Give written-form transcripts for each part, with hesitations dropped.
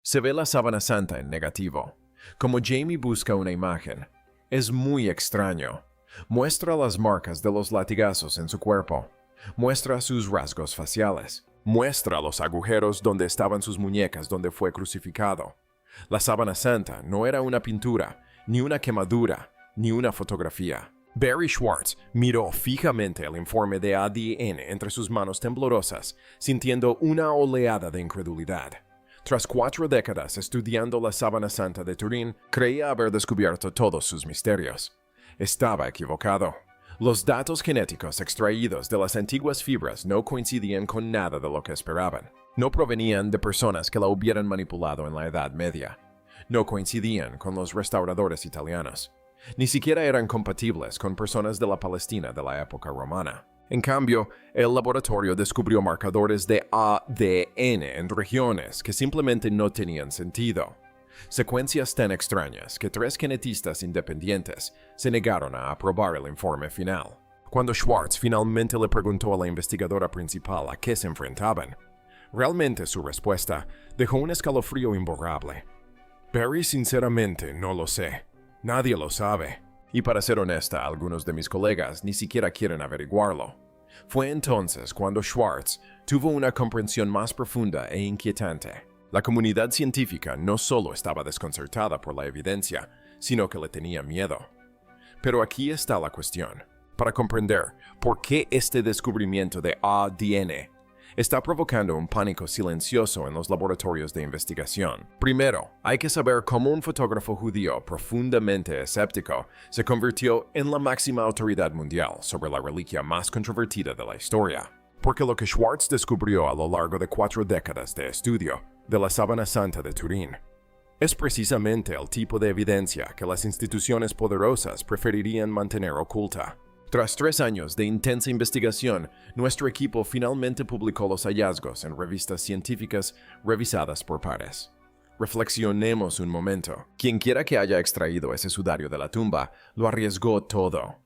Se ve la sábana santa en negativo. Como Jamie busca una imagen, es muy extraño. Muestra las marcas de los latigazos en su cuerpo. Muestra sus rasgos faciales. Muestra los agujeros donde estaban sus muñecas donde fue crucificado. La sábana santa no era una pintura, ni una quemadura, ni una fotografía. Barry Schwartz miró fijamente el informe de ADN entre sus manos temblorosas, sintiendo una oleada de incredulidad. Tras 4 décadas estudiando la sábana santa de Turín, creía haber descubierto todos sus misterios. Estaba equivocado. Los datos genéticos extraídos de las antiguas fibras no coincidían con nada de lo que esperaban. No provenían de personas que la hubieran manipulado en la Edad Media. No coincidían con los restauradores italianos. Ni siquiera eran compatibles con personas de la Palestina de la época romana. En cambio, el laboratorio descubrió marcadores de ADN en regiones que simplemente no tenían sentido. Secuencias tan extrañas que 3 genetistas independientes se negaron a aprobar el informe final. Cuando Schwartz finalmente le preguntó a la investigadora principal a qué se enfrentaban, realmente su respuesta dejó un escalofrío imborrable. Barry, sinceramente, no lo sé. Nadie lo sabe. Y para ser honesta, algunos de mis colegas ni siquiera quieren averiguarlo. Fue entonces cuando Schwartz tuvo una comprensión más profunda e inquietante. La comunidad científica no solo estaba desconcertada por la evidencia, sino que le tenía miedo. Pero aquí está la cuestión. Para comprender por qué este descubrimiento de ADN está provocando un pánico silencioso en los laboratorios de investigación. Primero, hay que saber cómo un fotógrafo judío profundamente escéptico se convirtió en la máxima autoridad mundial sobre la reliquia más controvertida de la historia. Porque lo que Schwartz descubrió a lo largo de 4 décadas de estudio de la sábana santa de Turín es precisamente el tipo de evidencia que las instituciones poderosas preferirían mantener oculta. Tras 3 años de intensa investigación, nuestro equipo finalmente publicó los hallazgos en revistas científicas revisadas por pares. Reflexionemos un momento. Quien quiera que haya extraído ese sudario de la tumba, lo arriesgó todo.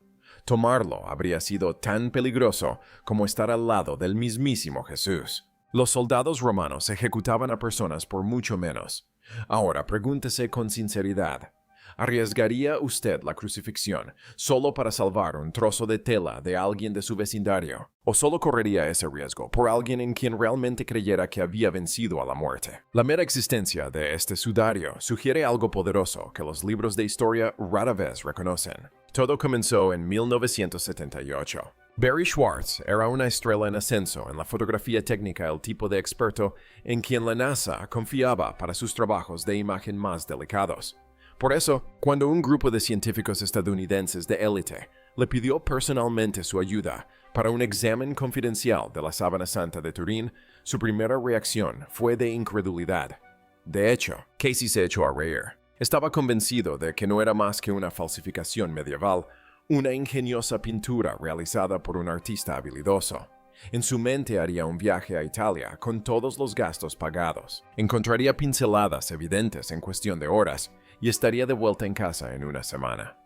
Tomarlo habría sido tan peligroso como estar al lado del mismísimo Jesús. Los soldados romanos ejecutaban a personas por mucho menos. Ahora pregúntese con sinceridad. ¿Arriesgaría usted la crucifixión solo para salvar un trozo de tela de alguien de su vecindario? ¿O solo correría ese riesgo por alguien en quien realmente creyera que había vencido a la muerte? La mera existencia de este sudario sugiere algo poderoso que los libros de historia rara vez reconocen. Todo comenzó en 1978. Barry Schwartz era una estrella en ascenso en la fotografía técnica, el tipo de experto en quien la NASA confiaba para sus trabajos de imagen más delicados. Por eso, cuando un grupo de científicos estadounidenses de élite le pidió personalmente su ayuda para un examen confidencial de la sábana santa de Turín, su primera reacción fue de incredulidad. De hecho, Casey se echó a reír. Estaba convencido de que no era más que una falsificación medieval, una ingeniosa pintura realizada por un artista habilidoso. En su mente haría un viaje a Italia con todos los gastos pagados. Encontraría pinceladas evidentes en cuestión de horas y estaría de vuelta en casa en una semana.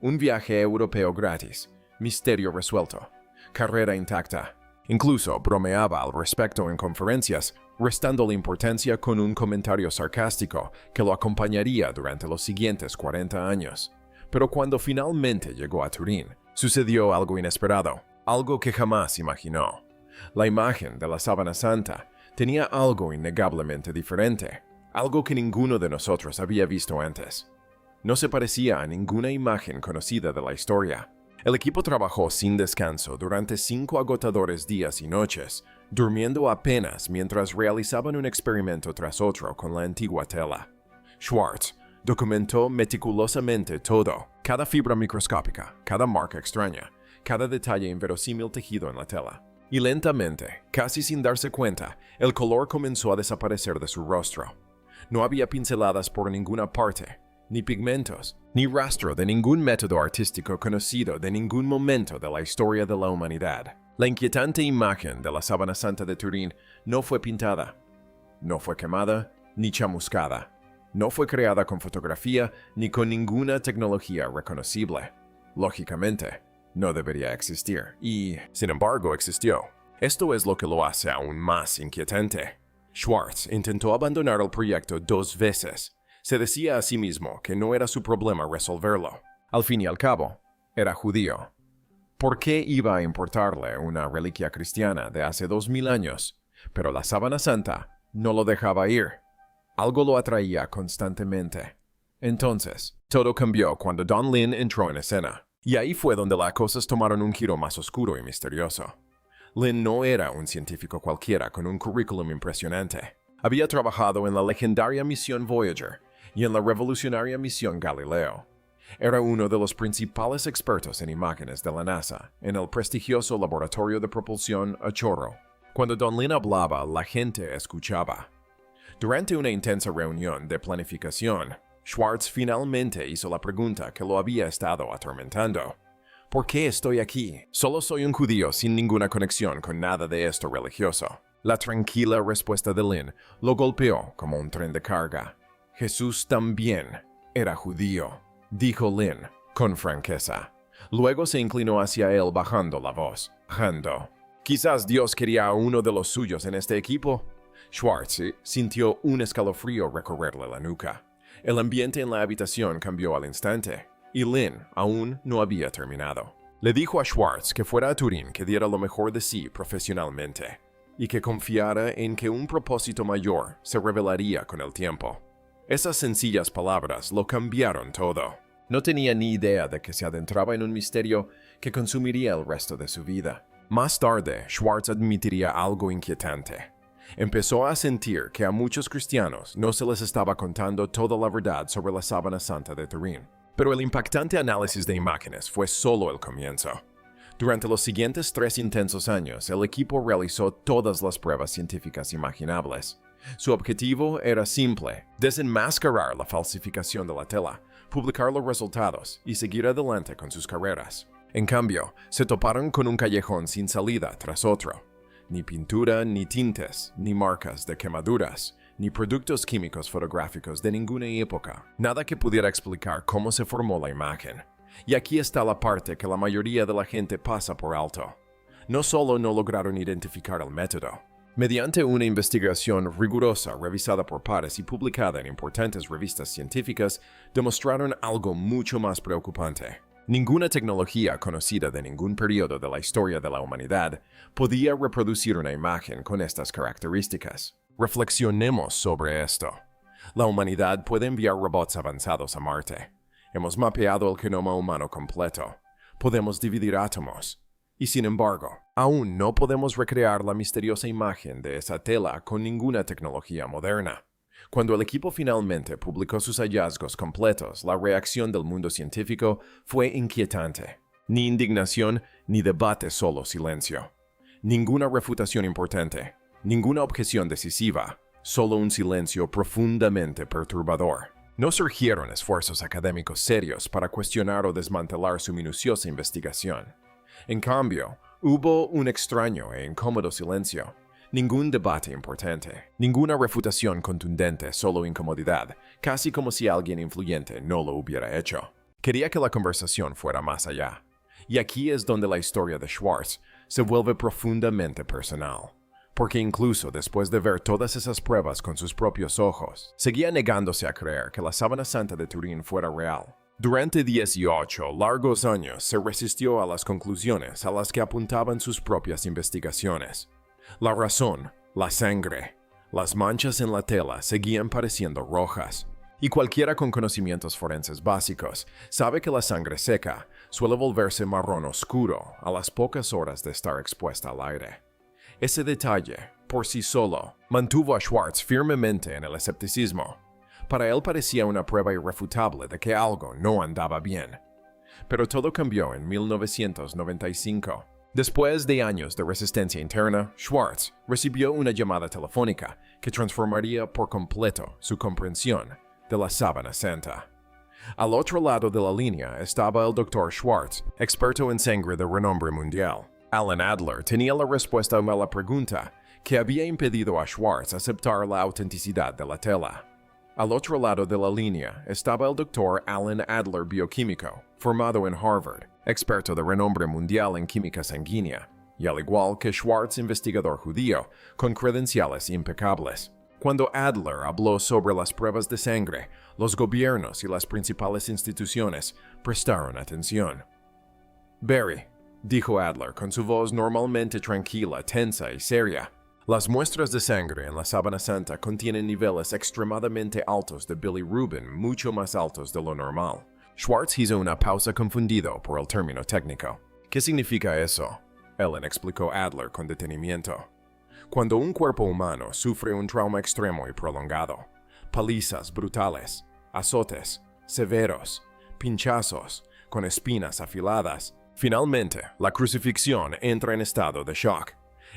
Un viaje europeo gratis, misterio resuelto, carrera intacta. Incluso bromeaba al respecto en conferencias, restando la importancia con un comentario sarcástico que lo acompañaría durante los siguientes 40 años. Pero cuando finalmente llegó a Turín, sucedió algo inesperado, algo que jamás imaginó. La imagen de la sábana santa tenía algo innegablemente diferente, algo que ninguno de nosotros había visto antes. No se parecía a ninguna imagen conocida de la historia. El equipo trabajó sin descanso durante 5 agotadores días y noches, durmiendo apenas mientras realizaban un experimento tras otro con la antigua tela. Schwartz documentó meticulosamente todo, cada fibra microscópica, cada marca extraña, cada detalle inverosímil tejido en la tela. Y lentamente, casi sin darse cuenta, el color comenzó a desaparecer de su rostro. No había pinceladas por ninguna parte, ni pigmentos, ni rastro de ningún método artístico conocido de ningún momento de la historia de la humanidad. La inquietante imagen de la sábana santa de Turín no fue pintada, no fue quemada, ni chamuscada. No fue creada con fotografía ni con ninguna tecnología reconocible. Lógicamente, no debería existir, y, sin embargo, existió. Esto es lo que lo hace aún más inquietante. Schwartz intentó abandonar el proyecto 2 veces. Se decía a sí mismo que no era su problema resolverlo. Al fin y al cabo, era judío. ¿Por qué iba a importarle una reliquia cristiana de hace 2000 años? Pero la sábana santa no lo dejaba ir. Algo lo atraía constantemente. Entonces, todo cambió cuando Don Lin entró en escena. Y ahí fue donde las cosas tomaron un giro más oscuro y misterioso. Lin no era un científico cualquiera con un currículum impresionante. Había trabajado en la legendaria misión Voyager y en la revolucionaria misión Galileo. Era uno de los principales expertos en imágenes de la NASA en el prestigioso laboratorio de propulsión a chorro. Cuando Don Lin hablaba, la gente escuchaba. Durante una intensa reunión de planificación, Schwartz finalmente hizo la pregunta que lo había estado atormentando. ¿Por qué estoy aquí? Solo soy un judío sin ninguna conexión con nada de esto religioso. La tranquila respuesta de Lin lo golpeó como un tren de carga. Jesús también era judío, dijo Lin con franqueza. Luego se inclinó hacia él bajando la voz. Quizás Dios quería a uno de los suyos en este equipo. Schwartz sintió un escalofrío recorrerle la nuca. El ambiente en la habitación cambió al instante, y Lin aún no había terminado. Le dijo a Schwartz que fuera a Turín, que diera lo mejor de sí profesionalmente, y que confiara en que un propósito mayor se revelaría con el tiempo. Esas sencillas palabras lo cambiaron todo. No tenía ni idea de que se adentraba en un misterio que consumiría el resto de su vida. Más tarde, Schwartz admitiría algo inquietante. Empezó a sentir que a muchos cristianos no se les estaba contando toda la verdad sobre la sábana santa de Turín. Pero el impactante análisis de imágenes fue solo el comienzo. Durante los siguientes 3 intensos años, el equipo realizó todas las pruebas científicas imaginables. Su objetivo era simple: desenmascarar la falsificación de la tela, publicar los resultados y seguir adelante con sus carreras. En cambio, se toparon con un callejón sin salida tras otro. Ni pintura, ni tintes, ni marcas de quemaduras, ni productos químicos fotográficos de ninguna época. Nada que pudiera explicar cómo se formó la imagen. Y aquí está la parte que la mayoría de la gente pasa por alto. No solo no lograron identificar el método. Mediante una investigación rigurosa revisada por pares y publicada en importantes revistas científicas, demostraron algo mucho más preocupante. Ninguna tecnología conocida de ningún periodo de la historia de la humanidad podía reproducir una imagen con estas características. Reflexionemos sobre esto. La humanidad puede enviar robots avanzados a Marte. Hemos mapeado el genoma humano completo. Podemos dividir átomos. Y sin embargo, aún no podemos recrear la misteriosa imagen de esa tela con ninguna tecnología moderna. Cuando el equipo finalmente publicó sus hallazgos completos, la reacción del mundo científico fue inquietante. Ni indignación, ni debate, solo silencio. Ninguna refutación importante, ninguna objeción decisiva, solo un silencio profundamente perturbador. No surgieron esfuerzos académicos serios para cuestionar o desmantelar su minuciosa investigación. En cambio, hubo un extraño e incómodo silencio. Ningún debate importante, ninguna refutación contundente, solo incomodidad, casi como si alguien influyente no lo hubiera hecho. Quería que la conversación fuera más allá. Y aquí es donde la historia de Schwartz se vuelve profundamente personal. Porque incluso después de ver todas esas pruebas con sus propios ojos, seguía negándose a creer que la sábana santa de Turín fuera real. Durante 18 largos años se resistió a las conclusiones a las que apuntaban sus propias investigaciones. La razón, la sangre, las manchas en la tela seguían pareciendo rojas. Y cualquiera con conocimientos forenses básicos sabe que la sangre seca suele volverse marrón oscuro a las pocas horas de estar expuesta al aire. Ese detalle, por sí solo, mantuvo a Schwartz firmemente en el escepticismo. Para él parecía una prueba irrefutable de que algo no andaba bien. Pero todo cambió en 1995. Después de años de resistencia interna, Schwartz recibió una llamada telefónica que transformaría por completo su comprensión de la sábana santa. Al otro lado de la línea estaba el Dr. Schwartz, experto en sangre de renombre mundial. Alan Adler tenía la respuesta a la pregunta que había impedido a Schwartz aceptar la autenticidad de la tela. Al otro lado de la línea estaba el Dr. Alan Adler, bioquímico, formado en Harvard, experto de renombre mundial en química sanguínea. y al igual que Schwartz, investigador judío, con credenciales impecables. Cuando Adler habló sobre las pruebas de sangre, los gobiernos y las principales instituciones prestaron atención. Barry, dijo Adler con su voz normalmente tranquila, tensa y seria, las muestras de sangre en la Sábana Santa contienen niveles extremadamente altos de bilirrubin, mucho más altos de lo normal. Schwartz hizo una pausa confundido por el término técnico. ¿Qué significa eso?, Ellen explicó Adler con detenimiento. Cuando un cuerpo humano sufre un trauma extremo y prolongado, palizas brutales, azotes severos, pinchazos con espinas afiladas, finalmente la crucifixión entra en estado de shock.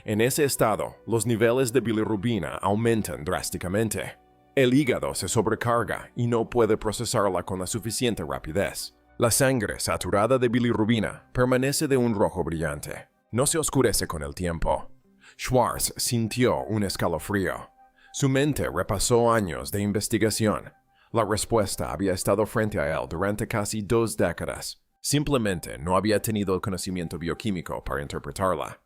En ese estado, los niveles de bilirrubina aumentan drásticamente. El hígado se sobrecarga y no puede procesarla con la suficiente rapidez. La sangre saturada de bilirrubina permanece de un rojo brillante. No se oscurece con el tiempo. Schwartz sintió un escalofrío. Su mente repasó años de investigación. La respuesta había estado frente a él durante casi 2 décadas. Simplemente no había tenido el conocimiento bioquímico para interpretarla.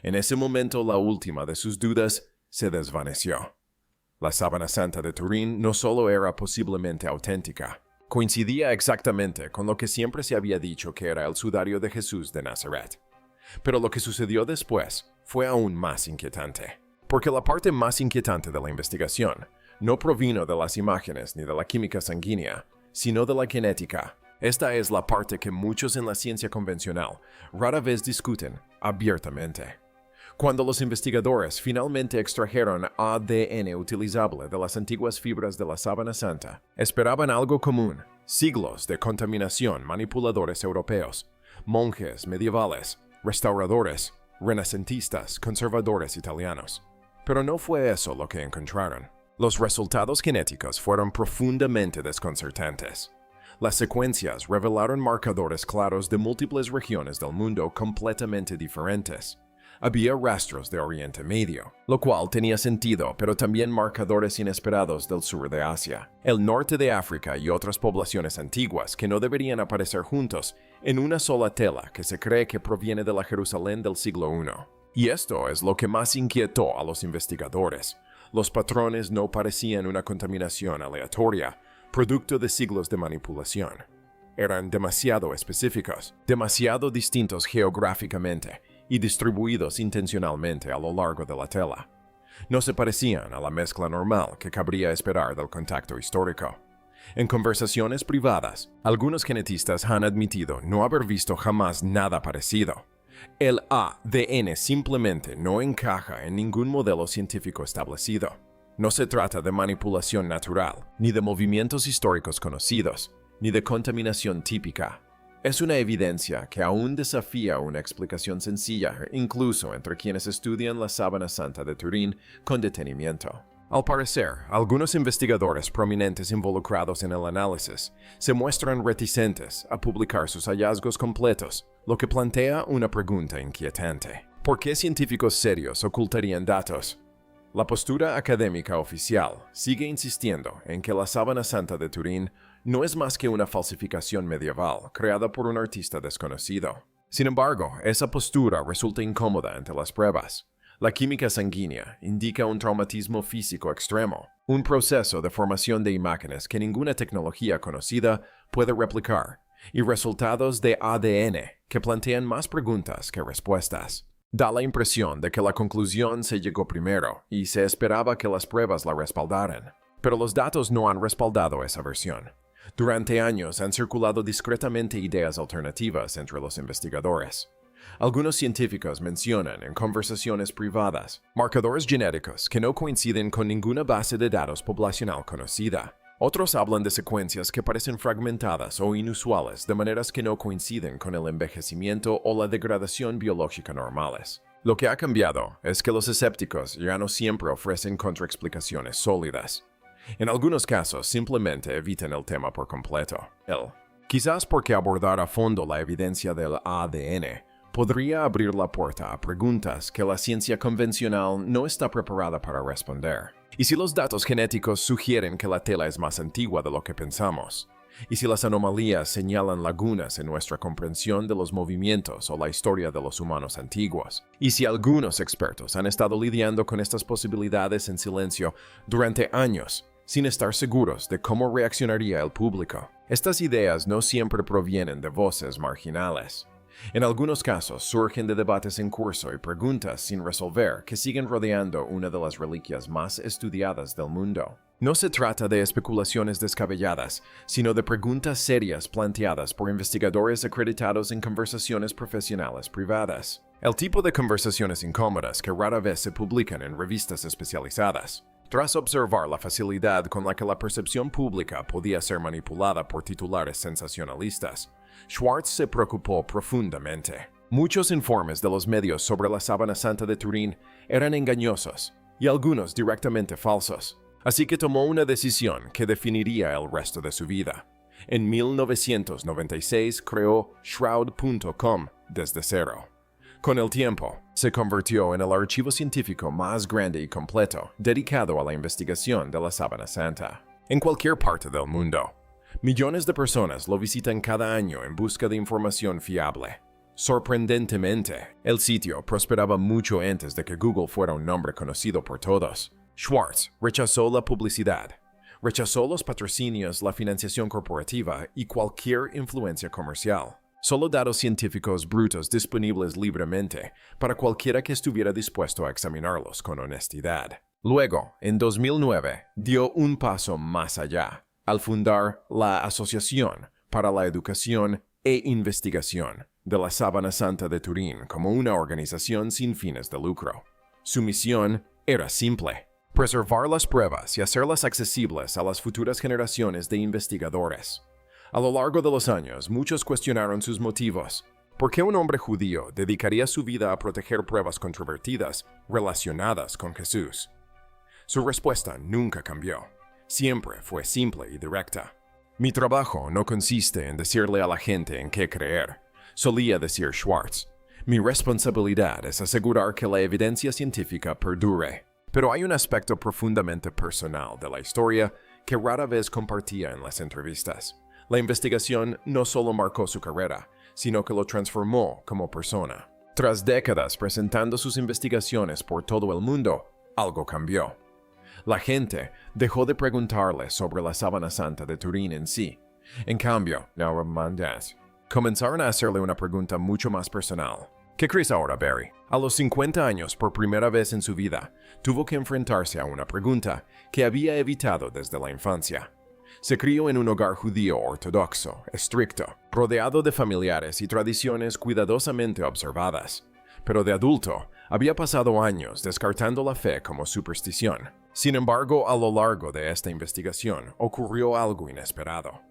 En ese momento, la última de sus dudas se desvaneció. La Sábana Santa de Turín no solo era posiblemente auténtica, coincidía exactamente con lo que siempre se había dicho que era el sudario de Jesús de Nazaret. Pero lo que sucedió después fue aún más inquietante, porque la parte más inquietante de la investigación no provino de las imágenes ni de la química sanguínea, sino de la genética. Esta es la parte que muchos en la ciencia convencional rara vez discuten abiertamente. Cuando los investigadores finalmente extrajeron ADN utilizable de las antiguas fibras de la Sábana Santa, esperaban algo común: siglos de contaminación, manipuladores europeos, monjes medievales, restauradores, renacentistas, conservadores italianos. Pero no fue eso lo que encontraron. Los resultados genéticos fueron profundamente desconcertantes. Las secuencias revelaron marcadores claros de múltiples regiones del mundo completamente diferentes. Había rastros de Oriente Medio, lo cual tenía sentido, pero también marcadores inesperados del sur de Asia, el norte de África y otras poblaciones antiguas que no deberían aparecer juntos en una sola tela que se cree que proviene de la Jerusalén del siglo I. Y esto es lo que más inquietó a los investigadores. Los patrones no parecían una contaminación aleatoria, producto de siglos de manipulación. Eran demasiado específicos, demasiado distintos geográficamente y distribuidos intencionalmente a lo largo de la tela. No se parecían a la mezcla normal que cabría esperar del contacto histórico. En conversaciones privadas, algunos genetistas han admitido no haber visto jamás nada parecido. El ADN simplemente no encaja en ningún modelo científico establecido. No se trata de manipulación natural, ni de movimientos históricos conocidos, ni de contaminación típica. Es una evidencia que aún desafía una explicación sencilla, incluso entre quienes estudian la Sábana Santa de Turín con detenimiento. Al parecer, algunos investigadores prominentes involucrados en el análisis se muestran reticentes a publicar sus hallazgos completos, lo que plantea una pregunta inquietante. ¿Por qué científicos serios ocultarían datos? La postura académica oficial sigue insistiendo en que la Sábana Santa de Turín no es más que una falsificación medieval creada por un artista desconocido. Sin embargo, esa postura resulta incómoda ante las pruebas. La química sanguínea indica un traumatismo físico extremo, un proceso de formación de imágenes que ninguna tecnología conocida puede replicar, y resultados de ADN que plantean más preguntas que respuestas. Da la impresión de que la conclusión se llegó primero y se esperaba que las pruebas la respaldaran. Pero los datos no han respaldado esa versión. Durante años han circulado discretamente ideas alternativas entre los investigadores. Algunos científicos mencionan en conversaciones privadas marcadores genéticos que no coinciden con ninguna base de datos poblacional conocida. Otros hablan de secuencias que parecen fragmentadas o inusuales de maneras que no coinciden con el envejecimiento o la degradación biológica normales. Lo que ha cambiado es que los escépticos ya no siempre ofrecen contraexplicaciones sólidas. En algunos casos simplemente evitan el tema por completo. Quizás porque abordar a fondo la evidencia del ADN podría abrir la puerta a preguntas que la ciencia convencional no está preparada para responder. Y si los datos genéticos sugieren que la tela es más antigua de lo que pensamos, y si las anomalías señalan lagunas en nuestra comprensión de los movimientos o la historia de los humanos antiguos, y si algunos expertos han estado lidiando con estas posibilidades en silencio durante años, sin estar seguros de cómo reaccionaría el público. Estas ideas no siempre provienen de voces marginales. En algunos casos surgen de debates en curso y preguntas sin resolver que siguen rodeando una de las reliquias más estudiadas del mundo. No se trata de especulaciones descabelladas, sino de preguntas serias planteadas por investigadores acreditados en conversaciones profesionales privadas. El tipo de conversaciones incómodas que rara vez se publican en revistas especializadas. Tras observar la facilidad con la que la percepción pública podía ser manipulada por titulares sensacionalistas, Schwartz se preocupó profundamente. Muchos informes de los medios sobre la Sábana Santa de Turín eran engañosos y algunos directamente falsos. Así que tomó una decisión que definiría el resto de su vida. En 1996 creó Shroud.com desde cero. Con el tiempo, se convirtió en el archivo científico más grande y completo dedicado a la investigación de la Sábana Santa. En cualquier parte del mundo, millones de personas lo visitan cada año en busca de información fiable. Sorprendentemente, el sitio prosperaba mucho antes de que Google fuera un nombre conocido por todos. Schwartz rechazó la publicidad, rechazó los patrocinios, la financiación corporativa y cualquier influencia comercial. Solo datos científicos brutos disponibles libremente para cualquiera que estuviera dispuesto a examinarlos con honestidad. Luego, en 2009, dio un paso más allá, al fundar la Asociación para la Educación e Investigación de la Sábana Santa de Turín como una organización sin fines de lucro. Su misión era simple: preservar las pruebas y hacerlas accesibles a las futuras generaciones de investigadores. A lo largo de los años, muchos cuestionaron sus motivos. ¿Por qué un hombre judío dedicaría su vida a proteger pruebas controvertidas relacionadas con Jesús? Su respuesta nunca cambió. Siempre fue simple y directa. Mi trabajo no consiste en decirle a la gente en qué creer, solía decir Schwartz. Mi responsabilidad es asegurar que la evidencia científica perdure. Pero hay un aspecto profundamente personal de la historia que rara vez compartía en las entrevistas. La investigación no solo marcó su carrera, sino que lo transformó como persona. Tras décadas presentando sus investigaciones por todo el mundo, algo cambió. La gente dejó de preguntarle sobre la Sábana Santa de Turín en sí. En cambio, comenzaron a hacerle una pregunta mucho más personal. ¿Qué crees ahora, Barry? A los 50 años, por primera vez en su vida, tuvo que enfrentarse a una pregunta que había evitado desde la infancia. Se crió en un hogar judío ortodoxo, estricto, rodeado de familiares y tradiciones cuidadosamente observadas. Pero de adulto, había pasado años descartando la fe como superstición. Sin embargo, a lo largo de esta investigación, ocurrió algo inesperado.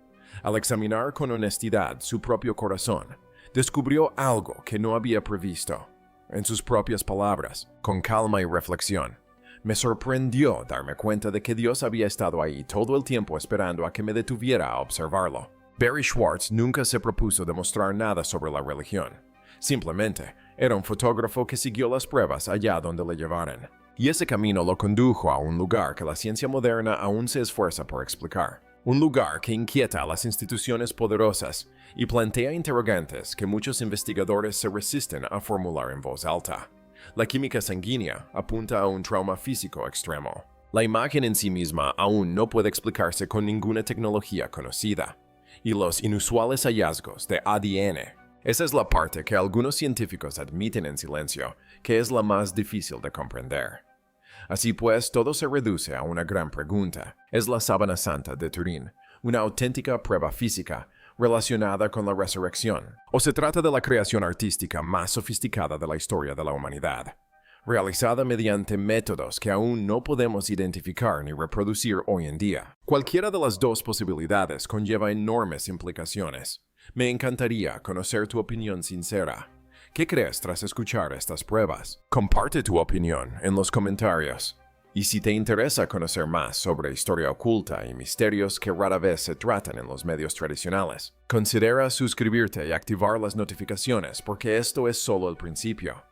Al examinar con honestidad su propio corazón, descubrió algo que no había previsto. En sus propias palabras, con calma y reflexión, me sorprendió darme cuenta de que Dios había estado ahí todo el tiempo esperando a que me detuviera a observarlo. Barry Schwartz nunca se propuso demostrar nada sobre la religión. Simplemente, era un fotógrafo que siguió las pruebas allá donde le llevaran. Y ese camino lo condujo a un lugar que la ciencia moderna aún se esfuerza por explicar. Un lugar que inquieta a las instituciones poderosas y plantea interrogantes que muchos investigadores se resisten a formular en voz alta. La química sanguínea apunta a un trauma físico extremo. La imagen en sí misma aún no puede explicarse con ninguna tecnología conocida. Y los inusuales hallazgos de ADN. Esa es la parte que algunos científicos admiten en silencio, que es la más difícil de comprender. Así pues, todo se reduce a una gran pregunta. ¿Es la Sábana Santa de Turín una auténtica prueba física relacionada con la resurrección? ¿O se trata de la creación artística más sofisticada de la historia de la humanidad, realizada mediante métodos que aún no podemos identificar ni reproducir hoy en día? Cualquiera de las dos posibilidades conlleva enormes implicaciones. Me encantaría conocer tu opinión sincera. ¿Qué crees tras escuchar estas pruebas? Comparte tu opinión en los comentarios. Y si te interesa conocer más sobre historia oculta y misterios que rara vez se tratan en los medios tradicionales, considera suscribirte y activar las notificaciones porque esto es solo el principio.